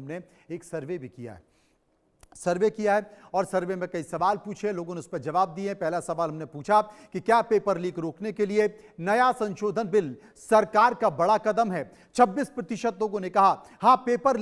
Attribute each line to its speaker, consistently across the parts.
Speaker 1: हमने एक सर्वे भी किया है। सर्वे किया है और सर्वे में कई सवाल पूछे, लोगों ने उस पर जवाब दिए। पहला सवाल हमने पूछा कि क्या पेपर लीक रोकने के लिए नया संशोधन बिल सरकार का बड़ा कदम है। 26% लोगों ने कहा हां, पेपर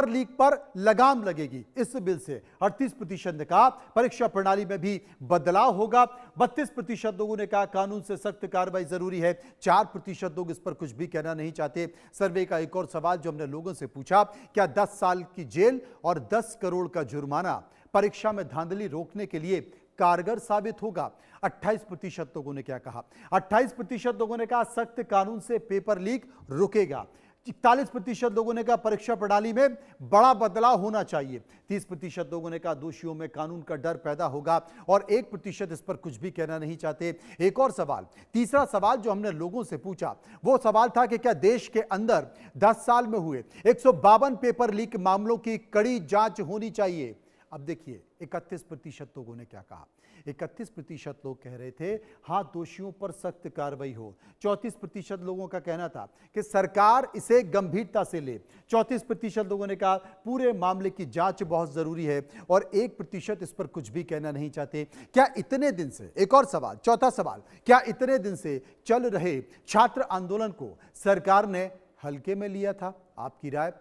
Speaker 1: लीक पर लगाम लगेगी इस बिल से। 38% ने कहा परीक्षा प्रणाली में भी बदलाव होगा। 32% लोगों ने कहा कानून से सख्त कार्रवाई जरूरी है। 4% लोग इस पर कुछ भी कहना नहीं चाहते। सर्वे का एक और सवाल जो हमने लोगों से पूछा, क्या 10 साल की जेल और 10 करोड़ का जुर्माना परीक्षा में धांधली रोकने के लिए कारगर साबित होगा। 28% लोगों ने क्या कहा, 28% लोगों ने कहा सख्त कानून से पेपर लीक रुकेगा। 41% लोगों ने कहा परीक्षा प्रणाली में बड़ा बदलाव होना चाहिए। 30% लोगों ने कहा दोषियों में कानून का डर पैदा होगा और 1% इस पर कुछ भी कहना नहीं चाहते। एक और सवाल, तीसरा सवाल जो हमने लोगों से पूछा वो सवाल था कि क्या देश के अंदर 10 साल में हुए 152 पेपर लीक मामलों की कड़ी जांच होनी चाहिए। अब देखिए 31% लोगों ने क्या कहा, 31% लोग कह रहे थे हां, दोषियों पर सख्त कार्रवाई हो। 34% लोगों का कहना था कि सरकार इसे गंभीरता से ले। 34% लोगों ने कहा पूरे मामले की जांच बहुत जरूरी है और 1% इस पर कुछ भी कहना नहीं चाहते। क्या इतने दिन से, एक और सवाल, चौथा सवाल, क्या इतने दिन से चल रहे छात्र आंदोलन को सरकार ने हल्के में लिया था? आपकी राय।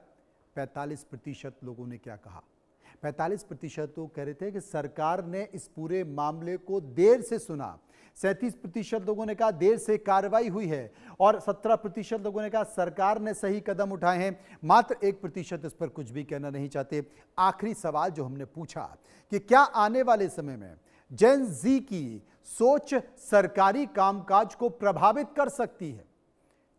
Speaker 1: 45% लोगों ने क्या कहा, 45% तो कह रहे थे कि सरकार ने इस पूरे मामले को देर से सुना। 37% लोगों ने कहा देर से कार्रवाई हुई है और 17% लोगों ने कहा सरकार ने सही कदम उठाए हैं। मात्र 1% इस पर कुछ भी कहना नहीं चाहते। आखिरी सवाल जो हमने पूछा कि क्या आने वाले समय में जेन जी की सोच सरकारी कामकाज को प्रभावित कर सकती है।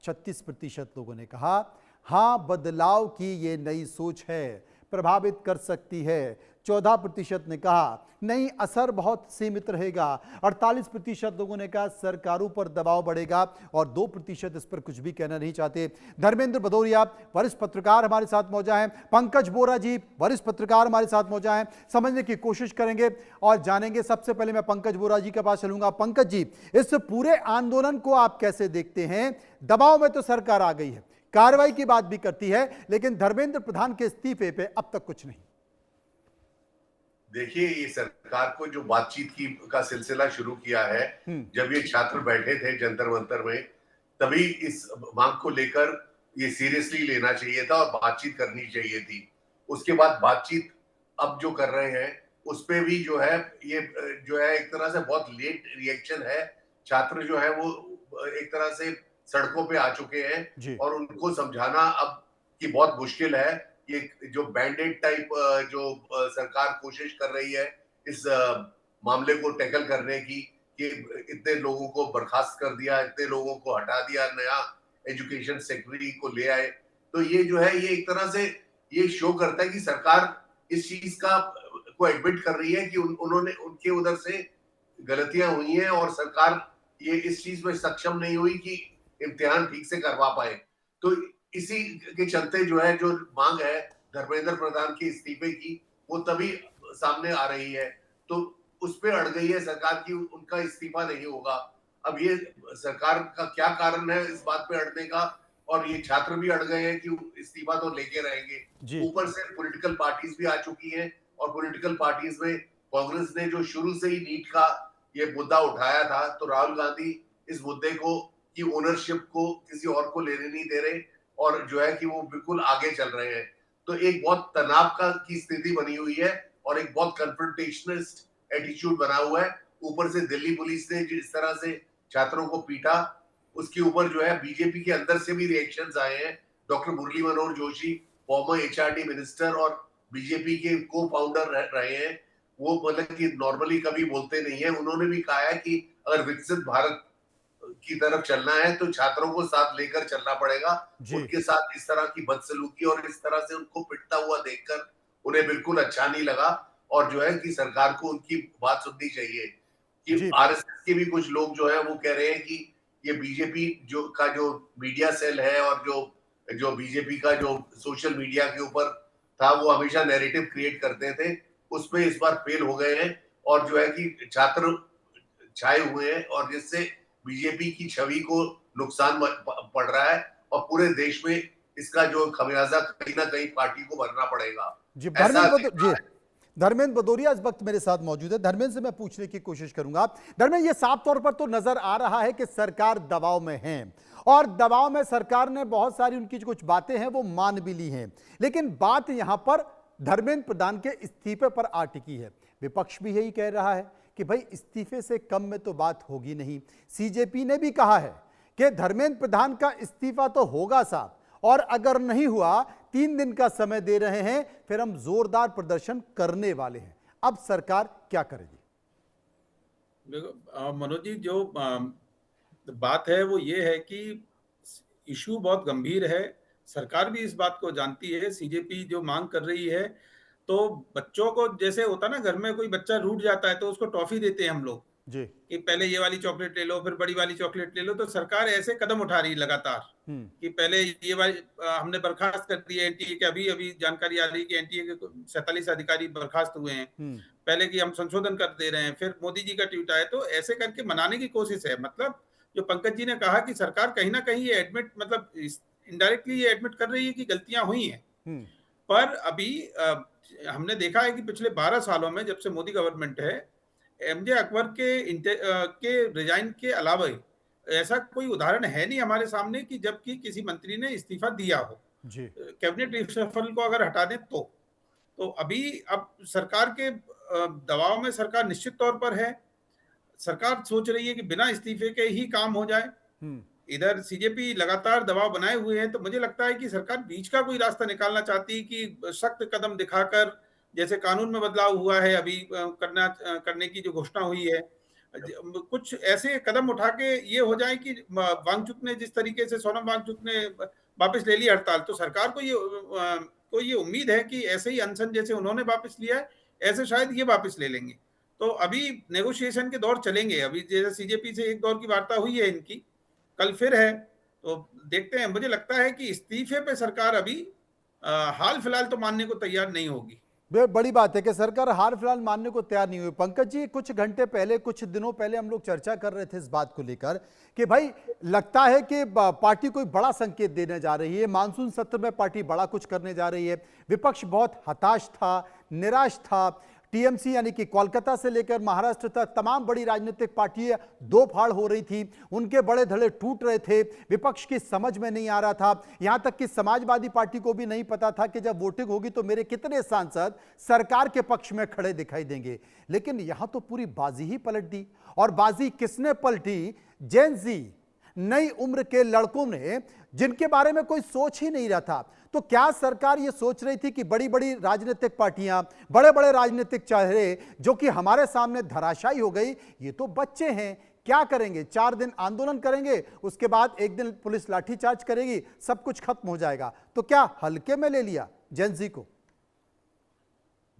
Speaker 1: 36% लोगों ने कहा हां, बदलाव की ये नई सोच है, प्रभावित कर सकती है। 14% ने कहा नहीं, असर बहुत सीमित रहेगा। 48% लोगों ने कहा सरकारों पर दबाव बढ़ेगा और 2% इस पर कुछ भी कहना नहीं चाहते। धर्मेंद्र भदौरिया वरिष्ठ पत्रकार हमारे साथ मौजूद हैं, पंकज बोरा जी वरिष्ठ पत्रकार हमारे साथ मौजूद हैं। समझने की कोशिश करेंगे और जानेंगे। सबसे पहले मैं पंकज बोरा जी के पास चलूंगा। पंकज जी, इस पूरे आंदोलन को आप कैसे देखते हैं? दबाव में तो सरकार आ गई है, कार्रवाई की बात भी करती है, लेकिन धर्मेंद्र प्रधान के इस्तीफे पे अब तक कुछ नहीं।
Speaker 2: देखिए, ये सरकार को जो बातचीत का सिलसिला शुरू किया है, जब ये छात्र बैठे थे जंतर मंतर में, तभी इस मांग को लेकर ये सीरियसली लेना चाहिए था और बातचीत करनी चाहिए थी। उसके बाद बातचीत अब जो कर रहे हैं उस पे भी जो है ये जो है एक तरह से बहुत लेट रिएक्शन है। छात्र जो है वो एक तरह से सड़कों पे आ चुके हैं और उनको समझाना अब की बहुत मुश्किल है। ये जो बैंडेड टाइप जो सरकार कोशिश कर रही है इस मामले को टैकल करने की, कि इतने लोगों को बर्खास्त कर दिया, इतने लोगों को हटा दिया, नया एजुकेशन सेक्रेटरी को ले आए, तो ये जो है ये एक तरह से ये शो करता है कि सरकार इस चीज का को एडमिट कर रही है कि उन्होंने उनके उधर से गलतियां हुई हैं और सरकार ये इस चीज में सक्षम नहीं हुई कि इम्तिहान ठीक से करवा पाए। तो इसी के चलते जो है जो मांग है धर्मेंद्र प्रधान के इस्तीफे की, वो तभी सामने आ रही है। तो उस पे अड़ गई है सरकार की, उनका इस्तीफा नहीं होगा। अब ये सरकार का क्या कारण है इस बात पे अड़ने का, और ये छात्र भी अड़ गए हैं कि इस्तीफा तो लेके रहेंगे। ऊपर से पॉलिटिकल पार्टीज भी आ चुकी हैं और पॉलिटिकल पार्टीज में कांग्रेस ने जो शुरू से ही नीट का ये मुद्दा उठाया था, तो राहुल गांधी इस मुद्दे को की ओनरशिप को किसी और को लेने नहीं दे रहे और जो है कि वो बिल्कुल आगे चल रहे हैं। तो एक बहुत तनाव की स्थिति बनी हुई है और एक बहुत कन्फ्रंटेशनिस्ट एटीट्यूड बना हुआ है। ऊपर से दिल्ली पुलिस ने जिस तरह से छात्रों को पीटा, उसके ऊपर जो है बीजेपी के अंदर से भी रिएक्शंस आए हैं। Doctor Murli Manohar Joshi farmer HRD minister और बीजेपी के को फाउंडर रहे हैं, वो मतलब कि नॉर्मली कभी बोलते नहीं है। उन्होंने भी कहा है कि अगर विकसित भारत की तरफ चलना है तो छात्रों को साथ लेकर चलना पड़ेगा। उनके साथ इस तरह की बदसलूकी और इस तरह से उनको पिटता हुआ देखकर उन्हें बिल्कुल अच्छा नहीं लगा और जो है कि सरकार को उनकी बात सुननी चाहिए। कि आरएसएस के भी कुछ लोग जो है वो कह रहे हैं कि ये बीजेपी जो मीडिया सेल है और जो बीजेपी का जो सोशल मीडिया के ऊपर था, वो हमेशा नैरेटिव क्रिएट करते थे, उसमें इस बार फेल हो गए हैं और जो है कि छात्र छाए हुए हैं और जिससे बीजेपी की छवि को नुकसान पड़ रहा है और पूरे देश में इसका जो खमियाजा कहीं ना कहीं पार्टी को भरना पड़ेगा।
Speaker 1: जी
Speaker 2: ऐसा
Speaker 1: जी धर्मेंद्र भदौरिया इस वक्त मेरे साथ मौजूद है। धर्मेंद्र से मैं पूछने की कोशिश करूंगा। धर्मेंद्र, ये साफ तौर पर तो नजर आ रहा है कि सरकार दबाव में है और दबाव में सरकार ने बहुत सारी उनकी जो कुछ बातें हैं वो मान भी ली हैं, लेकिन बात यहां पर धर्मेंद्र प्रधान के इस्तीफे पर आ टिकी है। विपक्ष भी यही कह रहा है कि भाई इस्तीफे से कम में तो बात होगी नहीं। सीजेपी ने भी कहा है कि धर्मेंद्र प्रधान का इस्तीफा तो होगा साहब, और अगर नहीं हुआ 3 दिन का समय दे रहे हैं, फिर हम जोरदार प्रदर्शन करने वाले हैं। अब सरकार क्या करेगी?
Speaker 3: देखो मनोज जी, जो बात है वो ये है कि इशू बहुत गंभीर है। सरकार भी इस बात को जानती है। सीजेपी जो मांग कर रही है, तो बच्चों को जैसे होता ना, घर में कोई बच्चा रूठ जाता है तो उसको टॉफी देते हैं हम लोग
Speaker 1: जी
Speaker 3: कि पहले ये वाली चॉकलेट ले लो, फिर बड़ी वाली चॉकलेट ले लो। तो सरकार ऐसे कदम उठा रही है लगातार कि पहले ये वाली हमने बर्खास्त कर दी है एनटीए के। अभी अभी जानकारी आ रही है कि एनटीए के 47 अधिकारी बर्खास्त हुए हैं। पहले कि हम संशोधन कर दे रहे हैं, फिर मोदी जी का ट्वीट आया। तो ऐसे करके मनाने की कोशिश है। मतलब जो पंकज जी ने कहा कि सरकार कहीं ना कहीं ये एडमिट, मतलब इनडायरेक्टली ये एडमिट कर रही है कि गलतियां हुई हैं। पर अभी हमने देखा है कि पिछले 12 सालों में, जब से मोदी गवर्नमेंट है, एमजे अकबर के रिजाइन के अलावा ऐसा कोई उदाहरण है नहीं हमारे सामने कि जबकि किसी मंत्री ने इस्तीफा दिया हो। कैबिनेट रिशफल को अगर हटा दें तो अभी अब सरकार के दबाव में सरकार निश्चित तौर पर है। सरकार सोच रही है कि बिना इस्तीफे के ही काम हो जाए। इधर सीजेपी लगातार दबाव बनाए हुए है। तो मुझे लगता है कि सरकार बीच का कोई रास्ता निकालना चाहती है कि सख्त कदम दिखाकर, जैसे कानून में बदलाव हुआ है अभी करने की जो घोषणा हुई है, कुछ ऐसे कदम उठा के ये हो जाए कि वांगचुक ने जिस तरीके से, सोनम वांगचुक ने वापस ले ली हड़ताल, तो सरकार को ये उम्मीद है कि ऐसे ही अनशन जैसे उन्होंने वापस लिया है, ऐसे शायद ये वापस ले लेंगे। तो अभी नेगोशिएशन के दौर चलेंगे। अभी जैसे सीजेपी से एक दौर की वार्ता हुई है इनकी, कल फिर है, तो देखते हैं। मुझे लगता है कि इस्तीफे पे सरकार अभी हाल फिलहाल तो मानने को तैयार नहीं होगी।
Speaker 1: बड़ी बात है कि सरकार हाल फिलहाल मानने को तैयार नहीं हुई। पंकज जी, कुछ घंटे पहले, कुछ दिनों पहले हम लोग चर्चा कर रहे थे इस बात को लेकर कि भाई लगता है कि पार्टी कोई बड़ा संकेत देने जा रही है, मानसून सत्र में पार्टी बड़ा कुछ करने जा रही है। विपक्ष बहुत हताश था, निराश था। टीएमसी यानी कि कोलकाता से लेकर महाराष्ट्र तक तमाम बड़ी राजनीतिक पार्टियां दो फाड़ हो रही थी, उनके बड़े धड़े टूट रहे थे, विपक्ष की समझ में नहीं आ रहा था। यहां तक कि समाजवादी पार्टी को भी नहीं पता था कि जब वोटिंग होगी तो मेरे कितने सांसद सरकार के पक्ष में खड़े दिखाई देंगे। लेकिन यहां तो पूरी बाजी ही पलट दी। और बाजी किसने पलटी? जेन जी, नई उम्र के लड़कों ने, जिनके बारे में कोई सोच ही नहीं रहा था। तो क्या सरकार ये सोच रही थी कि बड़ी बड़ी राजनीतिक पार्टियां, बड़े बड़े राजनीतिक चेहरे जो कि हमारे सामने धराशायी हो गई, ये तो बच्चे हैं, क्या करेंगे? 4 दिन आंदोलन करेंगे, उसके बाद 1 दिन पुलिस लाठीचार्ज करेगी, सब कुछ खत्म हो जाएगा। तो क्या हल्के में ले लिया जेनजी को?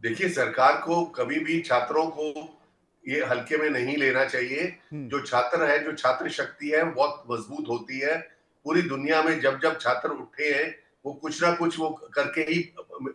Speaker 2: देखिए, सरकार को कभी भी छात्रों को ये हल्के में नहीं लेना चाहिए। जो छात्र है, जो छात्र शक्ति है, बहुत मजबूत होती है। पूरी दुनिया में जब जब छात्र उठे हैं, वो कुछ ना कुछ वो करके ही